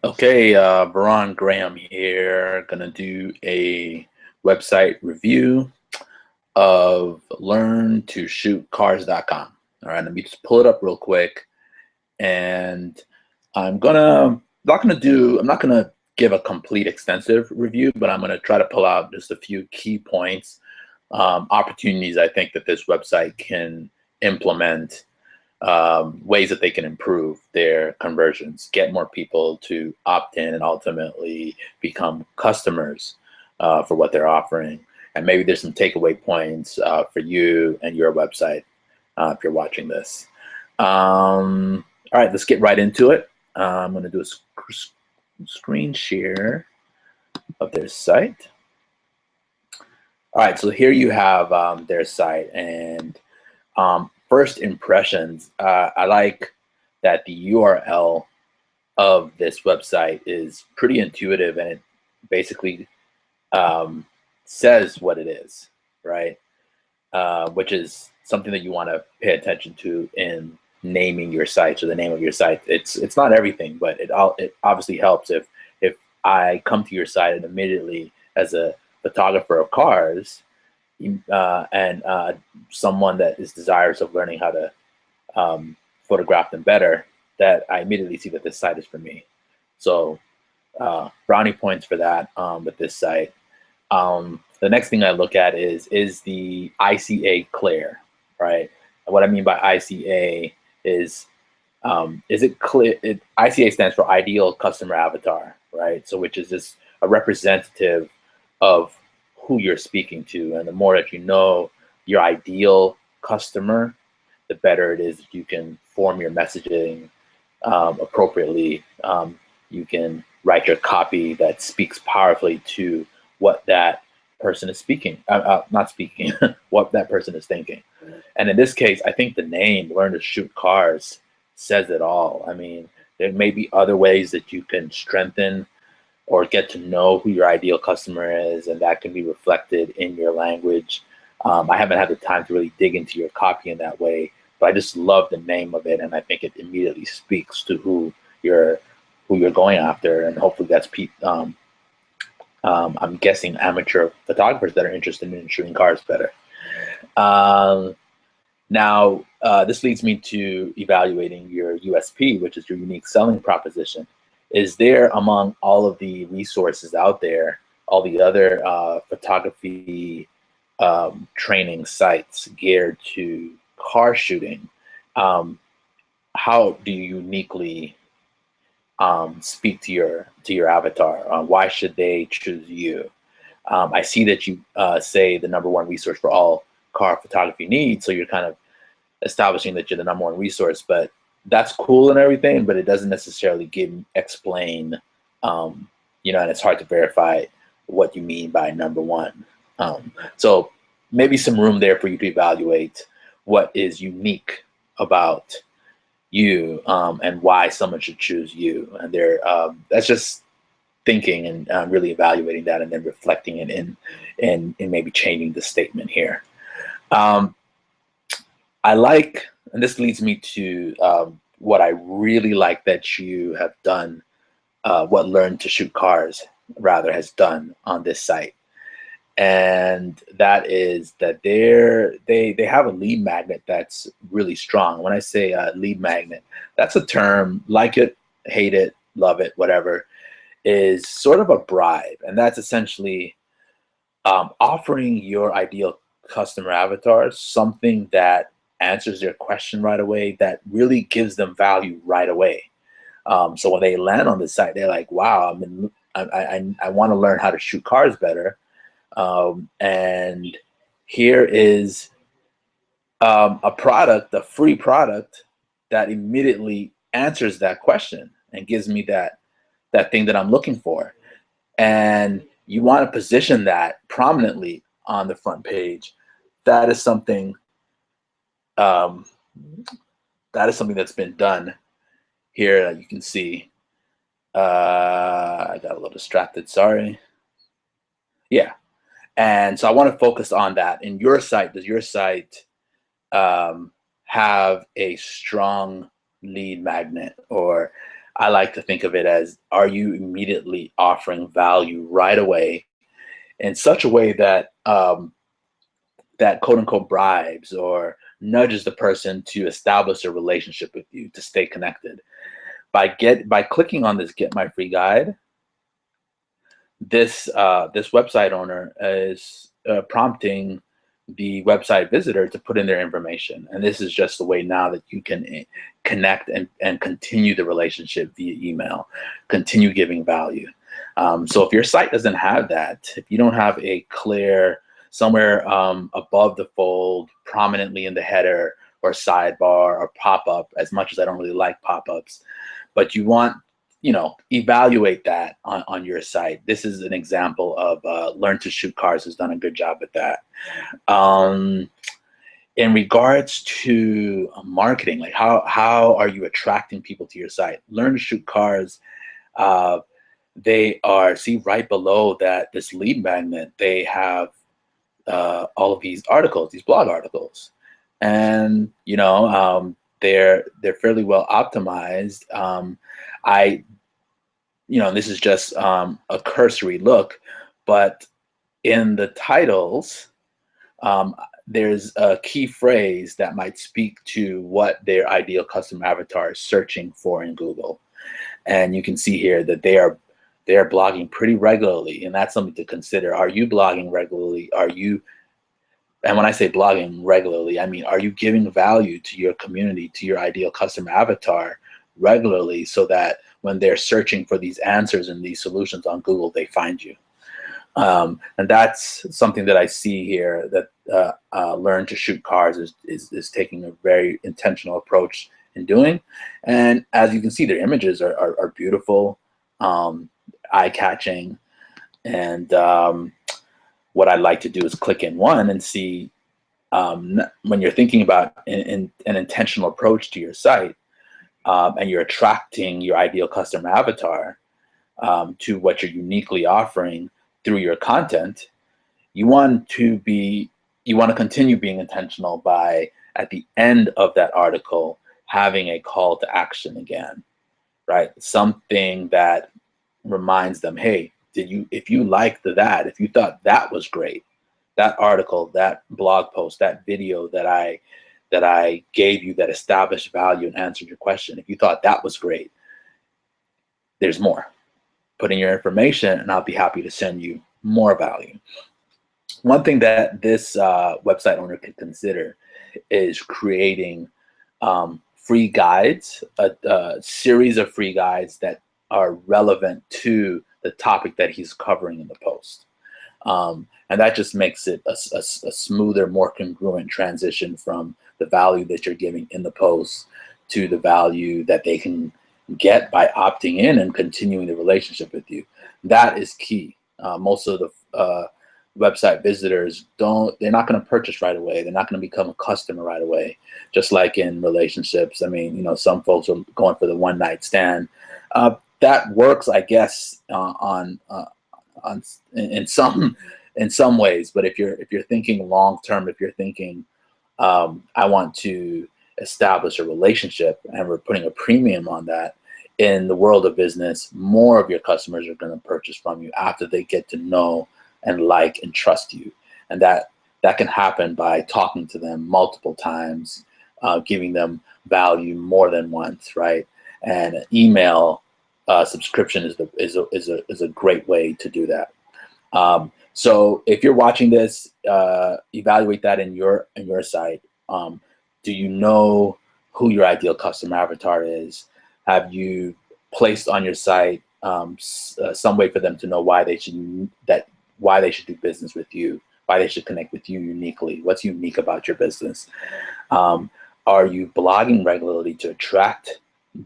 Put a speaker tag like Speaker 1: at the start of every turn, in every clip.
Speaker 1: Okay, Veron Graham here. Gonna do a website review of learntoshootcars.com. All right, let me just pull it up real quick, and I'm not gonna give a complete extensive review, but I'm gonna try to pull out just a few key points, opportunities I think that this website can implement, ways that they can improve their conversions, get more people to opt in, and ultimately become customers for what they're offering. And maybe there's some takeaway points for you and your website if you're watching this. All right, let's get right into it. I'm going to do a screen share of their site. All right, so here you have their site, and first impressions, I like that the URL of this website is pretty intuitive, and it basically says what it is, right? Which is something that you want to pay attention to in naming your site or the name of your site. It's not everything, but it obviously helps if I come to your site and immediately, as a photographer of cars, and someone that is desirous of learning how to photograph them better, that I immediately see that this site is for me. So brownie points for that with this site. The next thing I look at is the ICA clear, right? And what I mean by ICA is it clear? ICA stands for Ideal Customer Avatar, right? So which is just a representative of who you're speaking to, and the more that you know your ideal customer, the better it is that you can form your messaging appropriately. You can write your copy that speaks powerfully to what that person is speaking, not speaking, what that person is thinking. And in this case, I think the name Learn to Shoot Cars says it all. I mean, there may be other ways that you can strengthen or get to know who your ideal customer is, and that can be reflected in your language. I haven't had the time to really dig into your copy in that way, but I just love the name of it, and I think it immediately speaks to who you're going after, and hopefully that's I'm guessing amateur photographers that are interested in shooting cars better. Now, this leads me to evaluating your USP, which is your unique selling proposition. Is there, among all of the resources out there, all the other photography training sites geared to car shooting, how do you uniquely speak to your avatar? Why should they choose you? I see that you say the #1 resource for all car photography needs, so you're kind of establishing that you're the #1 resource, but that's cool and everything, but it doesn't necessarily explain, and it's hard to verify what you mean by #1. So maybe some room there for you to evaluate what is unique about you, and why someone should choose you. And that's just thinking and really evaluating that, and then reflecting it in maybe changing the statement here. I like, and this leads me to what I really like that you have done, what Learn to Shoot Cars rather has done on this site, and that is that they have a lead magnet that's really strong. When I say lead magnet, that's a term, like it, hate it, love it, whatever, is sort of a bribe, and that's essentially offering your ideal customer avatar something that answers their question right away, that really gives them value right away. So when they land on the site, they're like, "Wow, I want to learn how to shoot cars better." And here is a product, a free product that immediately answers that question and gives me that thing that I'm looking for. And you want to position that prominently on the front page. That is something um, that's been done here. That you can see. I got a little distracted. Sorry. Yeah. And so I want to focus on that. In your site, does your site have a strong lead magnet, or I like to think of it as, are you immediately offering value right away in such a way that that quote unquote bribes or nudges the person to establish a relationship with you, to stay connected. By clicking on this Get My Free Guide, this website owner is prompting the website visitor to put in their information, and this is just the way now that you can connect and continue the relationship via email, continue giving value. So if your site doesn't have that, if you don't have a clear somewhere above the fold, prominently in the header or sidebar or pop-up, as much as I don't really like pop-ups, but you want, evaluate that on your site. This is an example of Learn to Shoot Cars has done a good job with that. In regards to marketing, like how are you attracting people to your site? Learn to Shoot Cars, they are, see right below that, this lead magnet, they have all of these articles, these blog articles, and they're fairly well optimized. This is just a cursory look, but in the titles, there's a key phrase that might speak to what their ideal customer avatar is searching for in Google. And you can see here that they are blogging pretty regularly, and that's something to consider. Are you blogging regularly? And when I say blogging regularly, I mean, are you giving value to your community, to your ideal customer avatar regularly, so that when they're searching for these answers and these solutions on Google, they find you? And that's something that I see here, that Learn to Shoot Cars is taking a very intentional approach in doing. And as you can see, their images are beautiful, eye-catching, and what I'd like to do is click in one and see, when you're thinking about an intentional approach to your site, and you're attracting your ideal customer avatar to what you're uniquely offering through your content, you want to continue being intentional by, at the end of that article, having a call to action again, right? Something that reminds them, hey, if you liked that, if you thought that was great, that article, that blog post, that video that I gave you that established value and answered your question, if you thought that was great, there's more. Put in your information and I'll be happy to send you more value. One thing that this website owner could consider is creating free guides, a series of free guides that are relevant to the topic that he's covering in the post. And that just makes it a smoother, more congruent transition from the value that you're giving in the post to the value that they can get by opting in and continuing the relationship with you. That is key. Most of the website visitors they're not going to purchase right away. They're not going to become a customer right away. Just like in relationships, I mean, some folks are going for the one night stand. That works, I guess, in some ways. But if you're thinking long term, if you're thinking, I want to establish a relationship, and we're putting a premium on that, in the world of business, more of your customers are going to purchase from you after they get to know and like and trust you. And that can happen by talking to them multiple times, giving them value more than once, right? And an email subscription is a great way to do that. So if you're watching this, evaluate that in your site. Do you know who your ideal customer avatar is? Have you placed on your site some way for them to know why they should do business with you, why they should connect with you uniquely? What's unique about your business? Are you blogging regularly to attract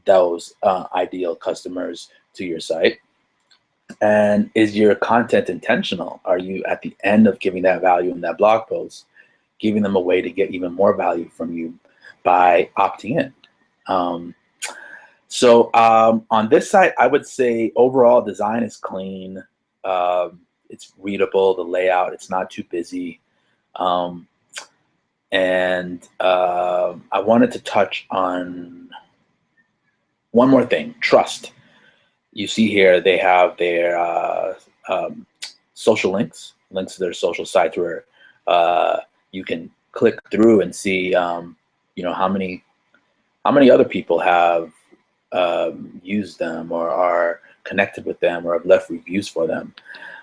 Speaker 1: those ideal customers to your site? And is your content intentional? Are you, at the end of giving that value in that blog post, giving them a way to get even more value from you by opting in? So on this site, I would say overall design is clean. It's readable, the layout, it's not too busy. And I wanted to touch on One more thing, trust. You see here they have their social links to their social sites where you can click through and see, how many other people have used them or are connected with them or have left reviews for them.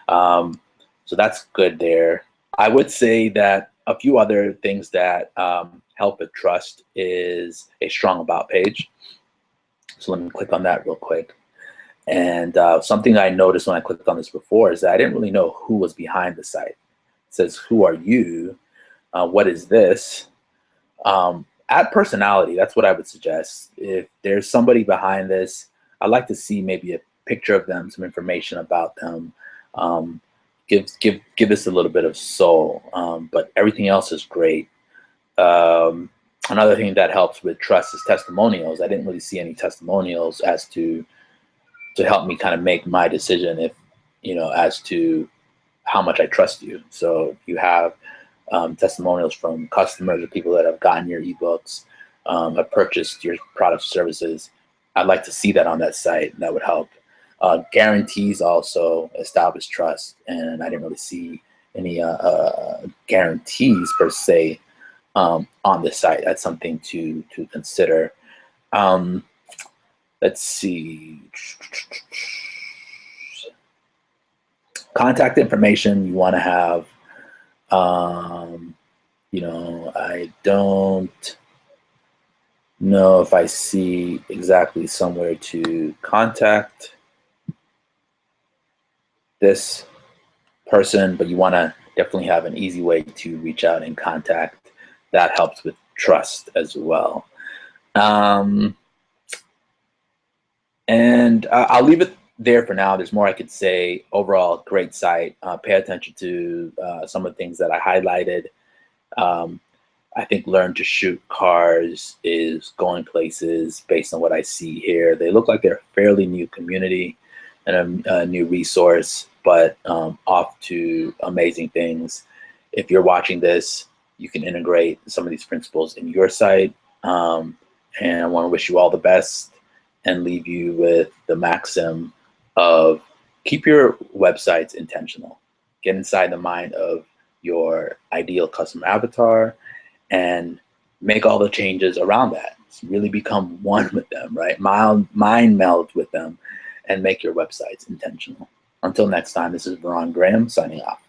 Speaker 1: So that's good there. I would say that a few other things that help with trust is a strong about page. So let me click on that real quick. And something I noticed when I clicked on this before is that I didn't really know who was behind the site. It says, who are you? What is this? Add personality. That's what I would suggest. If there's somebody behind this, I'd like to see maybe a picture of them, some information about them. Give this a little bit of soul, but everything else is great. Another thing that helps with trust is testimonials. I didn't really see any testimonials as to help me kind of make my decision as to how much I trust you. So you have testimonials from customers or people that have gotten your ebooks, have purchased your products or services. I'd like to see that on that site. That would help. Guarantees also establish trust, and I didn't really see any guarantees per se on the site. That's something to consider. Let's see. Contact information you want to have. I don't know if I see exactly somewhere to contact this person, but you want to definitely have an easy way to reach out and contact. That helps with trust as well. And I'll leave it there for now. There's more I could say. Overall, great site. Pay attention to some of the things that I highlighted. I think Learn to Shoot Cars is going places based on what I see here. They look like they're a fairly new community and a new resource, but off to amazing things. If you're watching this, you can integrate some of these principles in your site. And I want to wish you all the best and leave you with the maxim of keep your websites intentional. Get inside the mind of your ideal customer avatar and make all the changes around that. Really become one with them, right? Mind meld with them and make your websites intentional. Until next time, this is Veron Graham signing off.